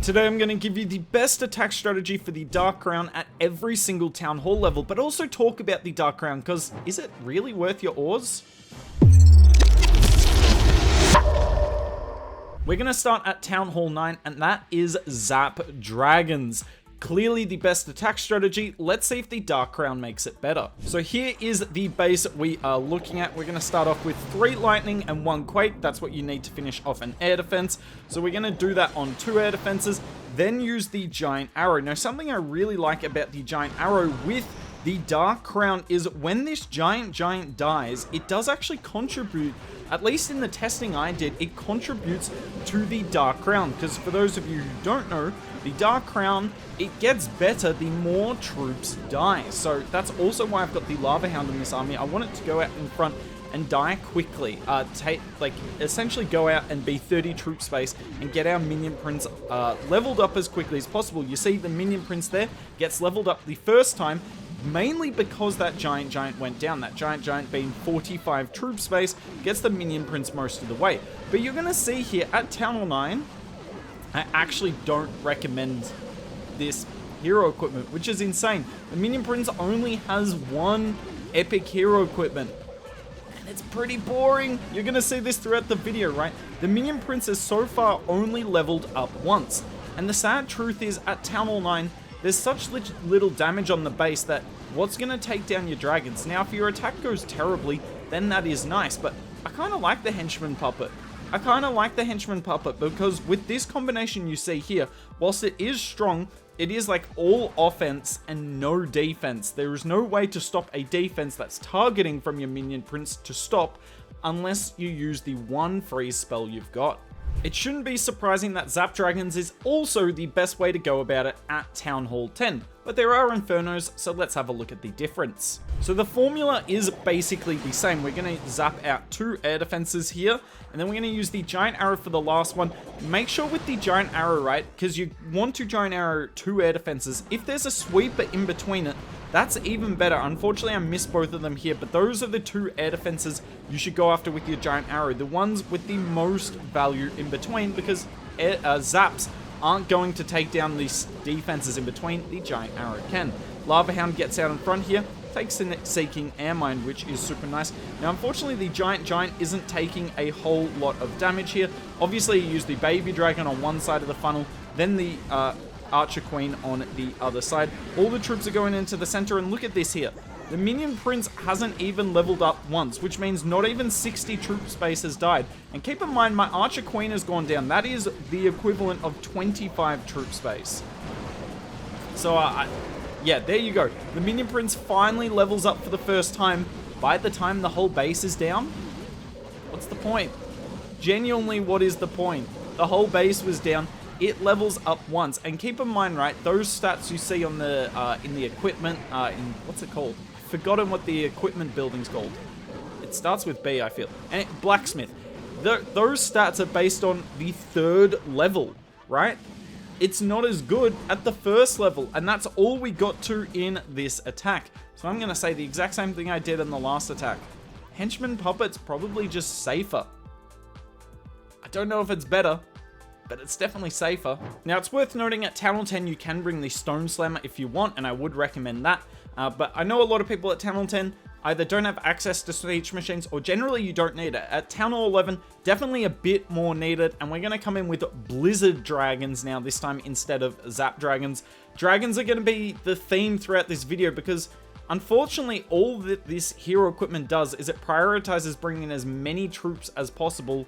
Today I'm going to give you the best attack strategy for the Dark Crown at every single Town Hall level, but also talk about the Dark Crown, because is it really worth your ores? We're going to start at Town Hall 9, and that is Zap Dragons. Clearly the best attack strategy. Let's see if the Dark Crown makes it better. So here is the base we are looking at. We're going to start off with 3 lightning and 1 quake. That's what you need to finish off an air defense. So we're going to do that on 2 air defenses, then use the giant arrow. Now something I really like about the giant arrow with the Dark Crown is when this giant dies, it does actually contribute, at least in the testing I did, it contributes to the Dark Crown. Because for those of you who don't know, the Dark Crown, it gets better the more troops die. So that's also why I've got the Lava Hound in this army. I want it to go out in front and die quickly. Essentially go out and be 30 troop space and get our minion prince leveled up as quickly as possible. You see the minion prince there gets leveled up the first time, mainly because that giant went down. That giant being 45 troop space gets the minion prince most of the way. But you're going to see here at Town Hall 9, I actually don't recommend this hero equipment, which is insane. The minion prince only has 1 epic hero equipment, and it's pretty boring. You're going to see this throughout the video, right? The minion prince is so far only leveled up once, and the sad truth is at Town Hall 9, there's such little damage on the base that what's going to take down your dragons? Now, if your attack goes terribly, then that is nice, but I kind of like the henchman puppet. Because with this combination you see here, whilst it is strong, it is like all offense and no defense. There is no way to stop a defense that's targeting from your minion prince to stop unless you use the 1 freeze spell you've got. It shouldn't be surprising that Zap Dragons is also the best way to go about it at Town Hall 10, but there are Infernos, so let's have a look at the difference. So the formula is basically the same. We're going to zap out 2 air defenses here, and then we're going to use the giant arrow for the last one. Make sure with the giant arrow, right, because you want to giant arrow 2 air defenses. If there's a sweeper in between it, that's even better. Unfortunately, I missed both of them here, but those are the 2 air defenses you should go after with your giant arrow. The ones with the most value in between, because zaps aren't going to take down these defenses in between. The giant arrow can. Lava Hound gets out in front here, takes the Seeking Airmine, which is super nice. Now, unfortunately, the giant isn't taking a whole lot of damage here. Obviously, you use the baby dragon on one side of the funnel, then the Archer Queen on the other side. All the troops are going into the center, and look at this here. The minion prince hasn't even leveled up once, which means not even 60 troop space has died. And keep in mind, my Archer Queen has gone down. That is the equivalent of 25 troop space. So, yeah, there you go. The minion prince finally levels up for the first time. By the time the whole base is down, what's the point? Genuinely, what is the point? The whole base was down. It levels up once, and keep in mind, right, those stats you see on the in the equipment, what's it called? I've forgotten what the equipment building's called. It starts with B, I feel. And blacksmith. Those stats are based on the 3rd level, right? It's not as good at the 1st level, and that's all we got to in this attack. So I'm gonna say the exact same thing I did in the last attack. Henchman puppet's probably just safer. I don't know if it's better, but it's definitely safer. Now, it's worth noting at Town Hall 10 you can bring the Stone Slammer if you want, and I would recommend that. But I know a lot of people at Town Hall 10 either don't have access to siege machines, or generally you don't need it. At Town Hall 11, definitely a bit more needed, and we're going to come in with Blizzard Dragons now, this time instead of Zap Dragons. Dragons are going to be the theme throughout this video, because unfortunately all that this hero equipment does is it prioritizes bringing in as many troops as possible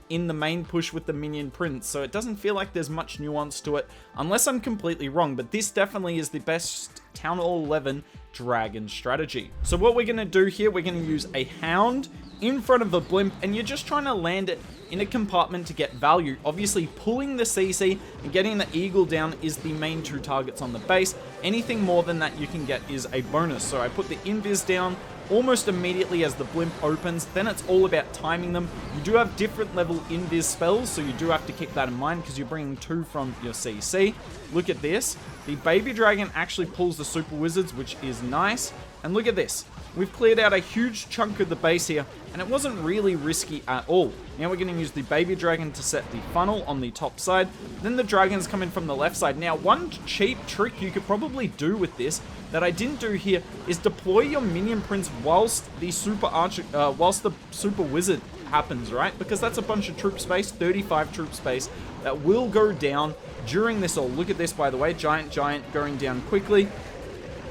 in the main push with the minion prince, so it doesn't feel like there's much nuance to it, unless I'm completely wrong, but this definitely is the best Town Hall 11 dragon strategy. So what we're going to do here, we're going to use a hound in front of a blimp, and you're just trying to land it in a compartment to get value. Obviously, pulling the CC and getting the eagle down is the main 2 targets on the base. Anything more than that you can get is a bonus. So I put the invis down almost immediately as the blimp opens. Then it's all about timing them. You do have different level invis spells, so you do have to keep that in mind because you're bringing 2 from your CC. Look at this. The baby dragon actually pulls the super wizards, which is nice. And look at this. We've cleared out a huge chunk of the base here, and it wasn't really risky at all. Now we're going to use the baby dragon to set the funnel on the top side. Then the dragons come in from the left side. Now, one cheap trick you could probably do with this that I didn't do here is deploy your minion prince whilst the super wizard happens, right? Because that's a bunch of troop space, 35 troop space, that will go down during this all. Look at this, by the way. Giant going down quickly.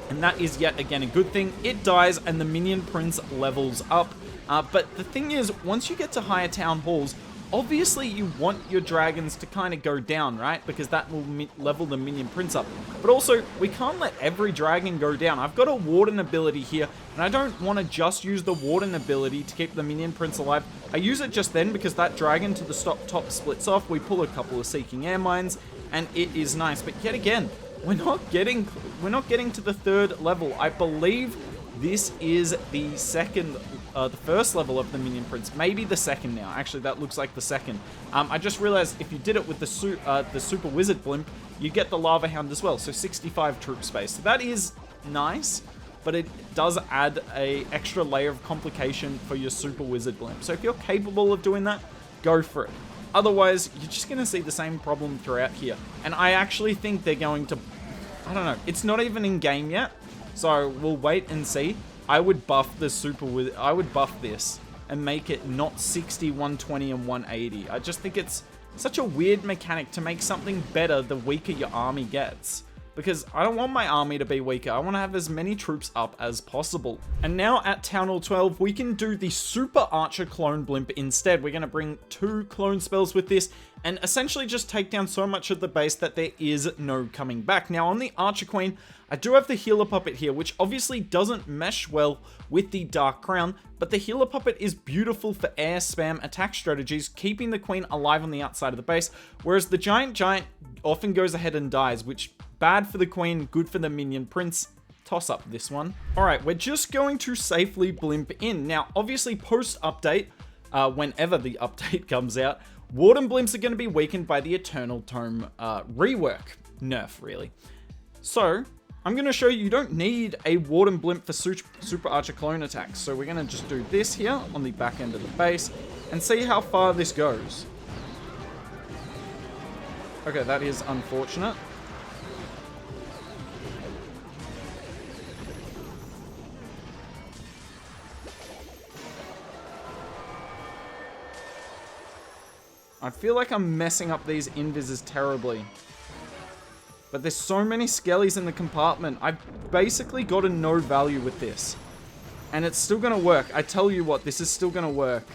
And that is yet again a good thing. It dies and the minion prince levels up. But the thing is, once you get to higher town halls, obviously you want your dragons to kind of go down, right? Because that will level the minion prince up. But also, we can't let every dragon go down. I've got a warden ability here, and I don't want to just use the warden ability to keep the minion prince alive. I use it just then because that dragon to the top splits off. We pull a couple of seeking air mines, and it is nice. But yet again, we're not getting to the third level. I believe this is the first level of the minion prince. Maybe the second now. Actually, that looks like the second. I just realized if you did it with the super wizard blimp, you get the lava hound as well. So 65 troop space. So that is nice, but it does add a extra layer of complication for your super wizard blimp. So if you're capable of doing that, go for it. Otherwise, you're just going to see the same problem throughout here. And I actually think they're going to... I don't know. It's not even in game yet. So we'll wait and see. I would buff the I would buff this and make it not 60, 120, and 180. I just think it's such a weird mechanic to make something better the weaker your army gets. Because I don't want my army to be weaker. I want to have as many troops up as possible. And now at Town Hall 12, we can do the Super Archer Clone Blimp instead. We're going to bring 2 clone spells with this and essentially just take down so much of the base that there is no coming back. Now on the Archer Queen, I do have the Healer Puppet here, which obviously doesn't mesh well with the Dark Crown, but the Healer Puppet is beautiful for air spam attack strategies, keeping the Queen alive on the outside of the base, whereas the Giant often goes ahead and dies, which bad for the Queen, good for the minion prince. Toss up this one. All right, we're just going to safely blimp in. Now, obviously post-update, whenever the update comes out, Warden blimps are going to be weakened by the Eternal Tome rework. Nerf, really. So, I'm going to show you don't need a Warden blimp for Super Archer clone attacks. So we're going to just do this here on the back end of the base and see how far this goes. Okay, that is unfortunate. I feel like I'm messing up these invises terribly. But there's so many skellies in the compartment. I've basically got a no value with this. And it's still going to work. I tell you what, this is still going to work.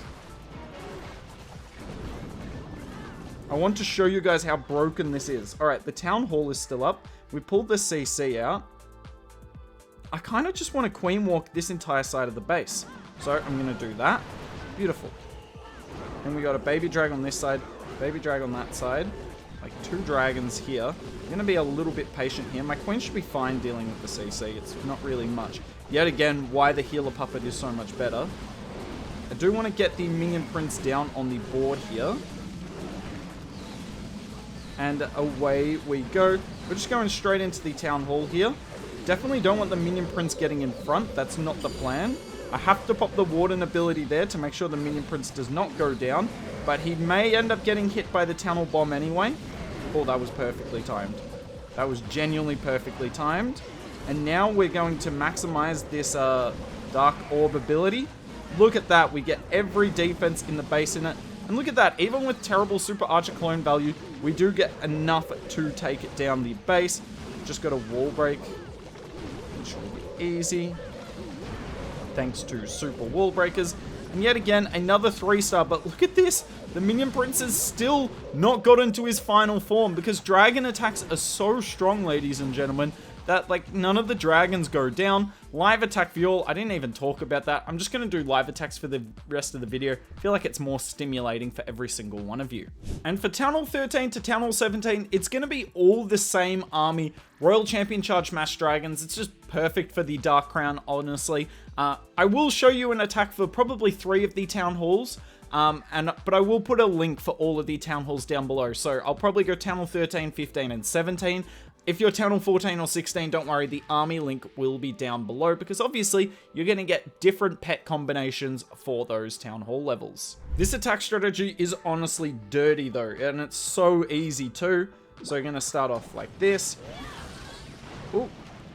I want to show you guys how broken this is. Alright, the Town Hall is still up. We pulled the CC out. I kind of just want to queen walk this entire side of the base. So I'm going to do that. Beautiful. And we got a baby drag on this side, baby drag on that side. Like 2 dragons here. I'm going to be a little bit patient here. My queen should be fine dealing with the CC. It's not really much. Yet again, why the Healer Puppet is so much better. I do want to get the minion prince down on the board here. And away we go. We're just going straight into the Town Hall here. Definitely don't want the minion prince getting in front. That's not the plan. I have to pop the Warden ability there to make sure the minion prince does not go down. But he may end up getting hit by the Town Hall bomb anyway. Oh, that was perfectly timed. That was genuinely perfectly timed. And now we're going to maximize this Dark Orb ability. Look at that. We get every defense in the base in it. And look at that. Even with terrible Super Archer clone value, we do get enough to take it down the base. Just got a wall break. Which will be easy. Thanks to super wall breakers. And yet again, another 3-star. But look at this. The minion prince has still not got into his final form because dragon attacks are so strong, ladies and gentlemen, that like none of the dragons go down. Live attack fuel, I didn't even talk about that. I'm just going to do live attacks for the rest of the video. I feel like it's more stimulating for every single one of you. And for Town Hall 13 to Town Hall 17, it's going to be all the same army. Royal Champion Charge Mass Dragons. It's just perfect for the Dark Crown, honestly. I will show you an attack for probably 3 of the Town Halls. But I will put a link for all of the Town Halls down below. So I'll probably go Town Hall 13, 15, and 17. if you're Town Hall 14 or 16, don't worry, the army link will be down below because obviously you're going to get different pet combinations for those Town Hall levels. This attack strategy is honestly dirty though, and it's so easy too. So you're going to start off like this. Ooh,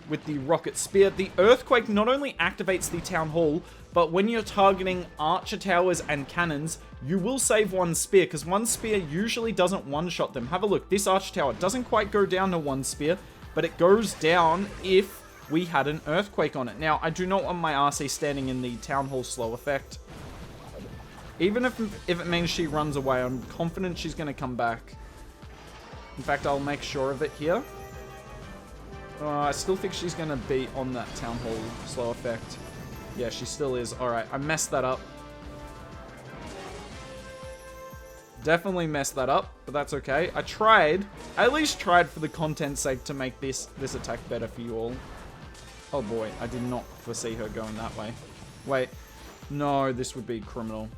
with the rocket spear. The earthquake not only activates the Town Hall, but when you're targeting archer towers and cannons, you will save one spear, because one spear usually doesn't one-shot them. Have a look. This archer tower doesn't quite go down to one spear, but it goes down if we had an earthquake on it. Now, I do not want my RC standing in the Town Hall slow effect. Even if it means she runs away, I'm confident she's going to come back. In fact, I'll make sure of it here. I still think she's going to be on that Town Hall slow effect. Yeah, she still is. Alright, I messed that up. Definitely messed that up, but that's okay. I at least tried for the content's sake to make this attack better for you all. Oh boy, I did not foresee her going that way. Wait, no, this would be criminal.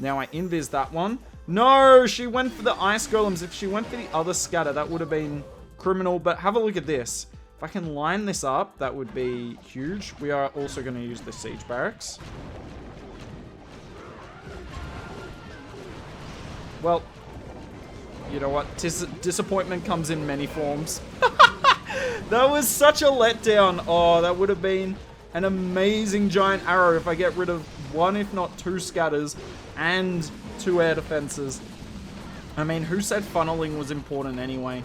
Now I invis that one. No, she went for the ice golems. If she went for the other scatter, that would have been criminal, but have a look at this. If I can line this up, that would be huge. We are also going to use the siege barracks. Well, you know what? Disappointment comes in many forms. That was such a letdown. Oh, that would have been an amazing giant arrow if I get rid of one, if not two scatters and two air defenses. I mean, who said funneling was important anyway?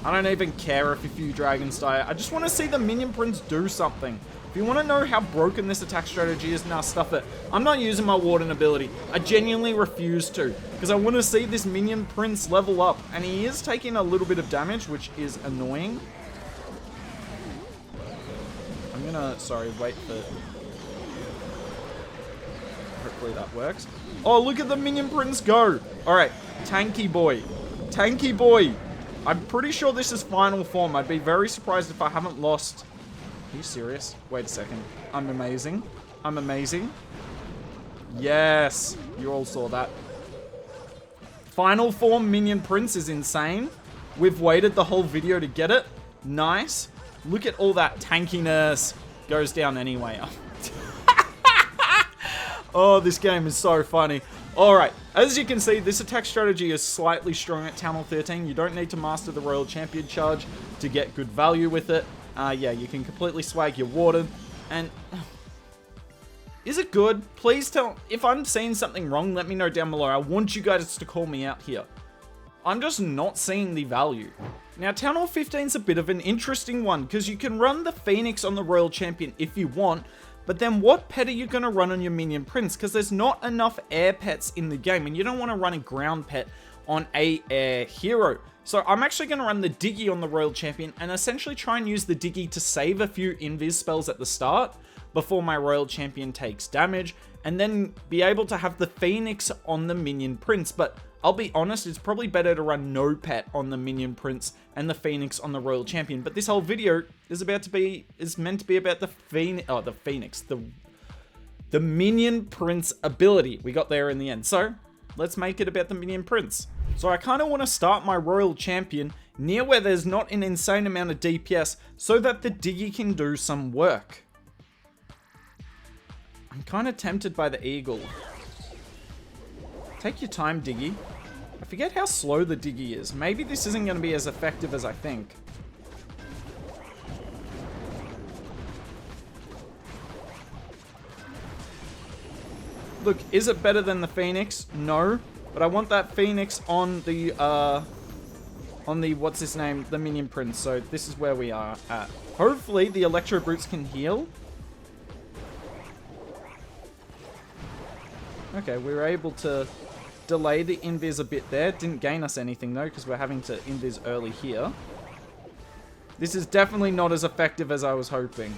I don't even care if a few dragons die. I just want to see the minion prince do something. If you want to know how broken this attack strategy is, now stuff it. I'm not using my warden ability. I genuinely refuse to, because I want to see this minion prince level up. And he is taking a little bit of damage, which is annoying. I'm gonna, sorry, wait for... Hopefully that works. Oh, look at the minion prince go. Alright, tanky boy. Tanky boy. I'm pretty sure this is final form. I'd be very surprised if I haven't lost. Are you serious? Wait a second. I'm amazing. I'm amazing. Yes. You all saw that. Final form minion prince is insane. We've waited the whole video to get it. Nice. Look at all that tankiness. Goes down anyway. Oh, this game is so funny. Alright, as you can see, this attack strategy is slightly strong at Town Hall 13. You don't need to master the Royal Champion charge to get good value with it. Yeah, you can completely swag your warden. And is it good? Please tell, if I'm seeing something wrong, let me know down below. I want you guys to call me out here. I'm just not seeing the value. Now, Town Hall 15 is a bit of an interesting one, because you can run the Phoenix on the Royal Champion if you want, but then what pet are you going to run on your minion prince? Because there's not enough air pets in the game, and you don't want to run a ground pet on a air hero. So I'm actually going to run the Diggy on the Royal Champion and essentially try and use the Diggy to save a few invis spells at the start before my Royal Champion takes damage, and then be able to have the Phoenix on the minion prince. But I'll be honest, it's probably better to run no pet on the minion prince and the Phoenix on the Royal Champion. But this whole video is meant to be about the Phoenix, the minion prince ability. We got there in the end. So let's make it about the minion prince. So I kind of want to start my Royal Champion near where there's not an insane amount of DPS so that the Diggy can do some work. I'm kind of tempted by the Eagle. Take your time, Diggy. I forget how slow the Diggy is. Maybe this isn't going to be as effective as I think. Look, is it better than the Phoenix? No. But I want that Phoenix on the, what's his name? The minion prince. So this is where we are at. Hopefully the Electro Brutes can heal. Okay, we were able to delay the invis a bit there. Didn't gain us anything though, because we're having to invis early here. This is definitely not as effective as I was hoping.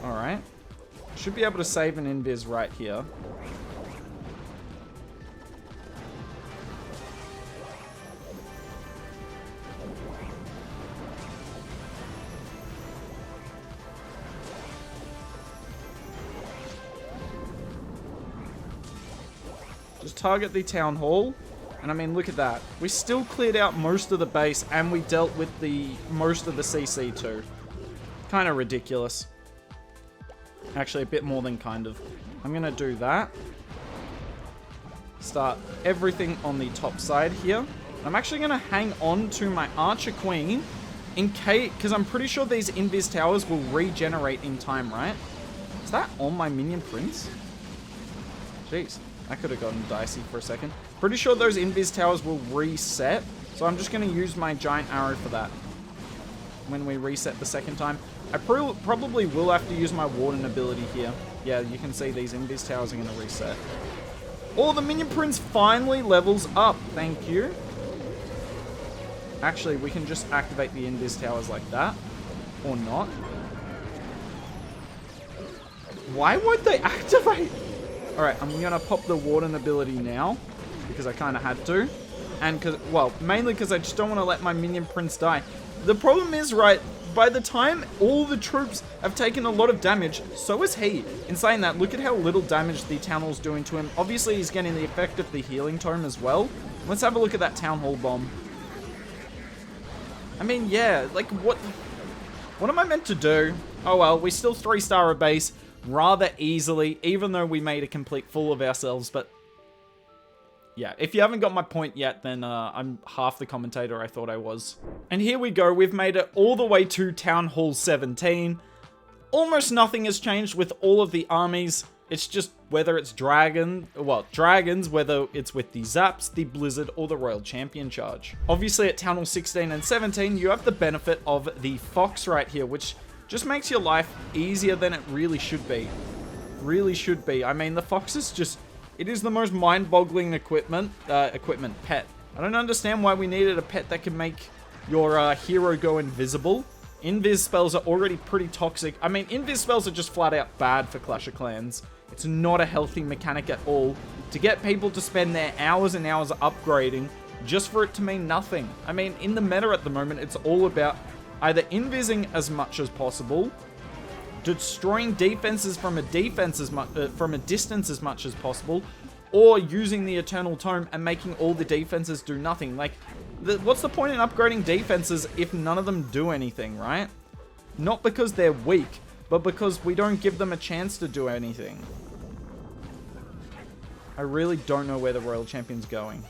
Alright. Should be able to save an invis right here. target the town hall. And I mean, look at that. We still cleared out most of the base, and we dealt with the most of the CC too. Kind of ridiculous. Actually, a bit more than kind of. I'm going to do that. Start everything on the top side here. I'm actually going to hang on to my Archer Queen in case, because I'm pretty sure these invis towers will regenerate in time, right? Is that on my minion prince? Jeez, that could have gotten dicey for a second. Pretty sure those invis towers will reset, so I'm just going to use my giant arrow for that when we reset the second time. I probably will have to use my warden ability here. Yeah, you can see these invis towers are going to reset. Oh, the minion prince finally levels up. Thank you. Actually, we can just activate the invis towers like that. Or not. Why won't they activate? Alright, I'm going to pop the warden ability now. Because I kind of had to. And because, well, mainly because I just don't want to let my minion prince die. The problem is, right, by the time all the troops have taken a lot of damage, so is he. In saying that, look at how little damage the town hall's doing to him. Obviously, he's getting the effect of the healing tome as well. Let's have a look at that town hall bomb. I mean, yeah, like, what am I meant to do? Oh well, we still 3-star a base rather easily, even though we made a complete fool of ourselves, but yeah, if you haven't got my point yet, then I'm half the commentator I thought I was. And here we go, we've made it all the way to Town Hall 17. Almost nothing has changed with all of the armies. It's just whether it's dragons, whether it's with the Zaps, the Blizzard, or the Royal Champion Charge. Obviously at Town Hall 16 and 17, you have the benefit of the Fox right here, which just makes your life easier than it really should be. Really should be. I mean, the Fox is just, it is the most mind-boggling pet. I don't understand why we needed a pet that can make your hero go invisible. Invis spells are already pretty toxic. I mean, invis spells are just flat out bad for Clash of Clans. It's not a healthy mechanic at all. To get people to spend their hours and hours upgrading just for it to mean nothing. I mean, in the meta at the moment, it's all about either invising as much as possible, destroying defenses from a distance as much as possible, or using the Eternal Tome and making all the defenses do nothing. Like, what's the point in upgrading defenses if none of them do anything, right? Not because they're weak, but because we don't give them a chance to do anything. I really don't know where the Royal Champion's going.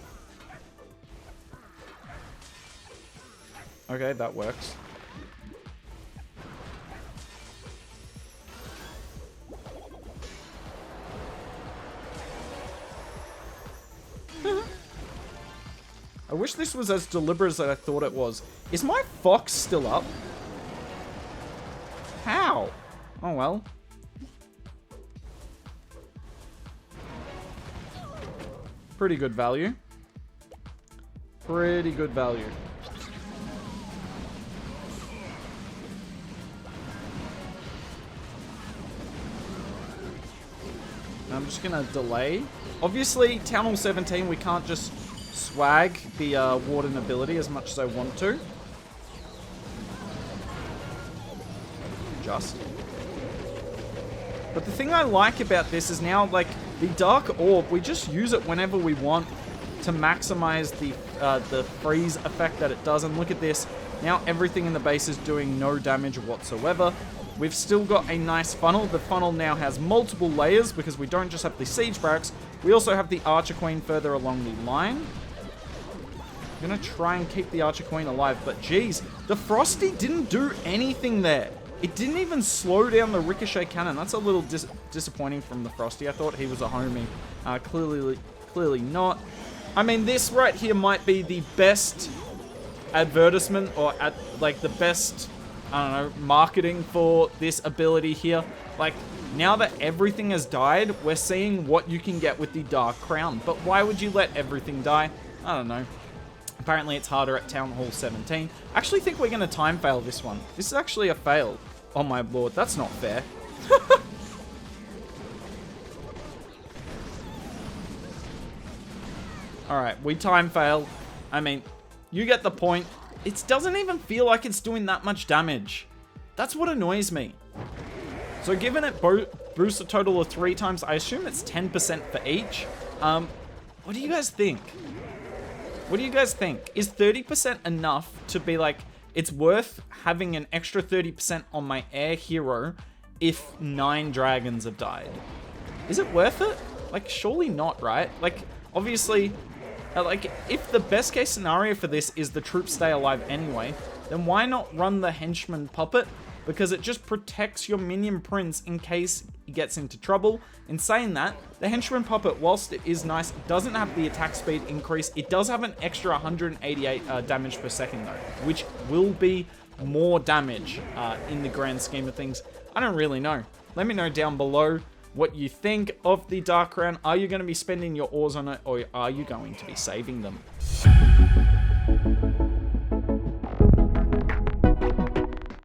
Okay, that works. I wish this was as deliberate as I thought it was. Is my Fox still up? How? Oh well. Pretty good value. Pretty good value. I'm just gonna delay. Obviously, Town Hall 17, we can't just swag the Warden ability as much as I want to. But the thing I like about this is now, like, the Dark Orb, we just use it whenever we want to maximize the freeze effect that it does. And look at this. Now everything in the base is doing no damage whatsoever. We've still got a nice funnel. The funnel now has multiple layers because we don't just have the Siege Barracks. We also have the Archer Queen further along the line. I'm going to try and keep the Archer Queen alive, but geez, the Frosty didn't do anything there. It didn't even slow down the Ricochet Cannon. That's a little disappointing from the Frosty. I thought he was a homie. Clearly not. I mean, this right here might be the best advertisement, or like the best, I don't know, marketing for this ability here. Like, now that everything has died, we're seeing what you can get with the Dark Crown. But why would you let everything die? I don't know. Apparently it's harder at Town Hall 17. I actually think we're going to time fail this one. This is actually a fail. Oh my lord, that's not fair. Alright, we time fail. I mean, you get the point. It doesn't even feel like it's doing that much damage. That's what annoys me. So given it boosts a total of 3 times, I assume it's 10% for each. What do you guys think? What do you guys think? Is 30% enough to be like, it's worth having an extra 30% on my air hero if 9 dragons have died? Is it worth it? Like, surely not, right? Like, obviously, like, if the best case scenario for this is the troops stay alive anyway, then why not run the henchman puppet? Because it just protects your minion prince in case he gets into trouble. In saying that, the henchman puppet, whilst it is nice, it doesn't have the attack speed increase. It does have an extra 188 damage per second though, which will be more damage in the grand scheme of things. I don't really know. Let me know down below what you think of the Dark Crown. Are you going to be spending your ores on it, or are you going to be saving them?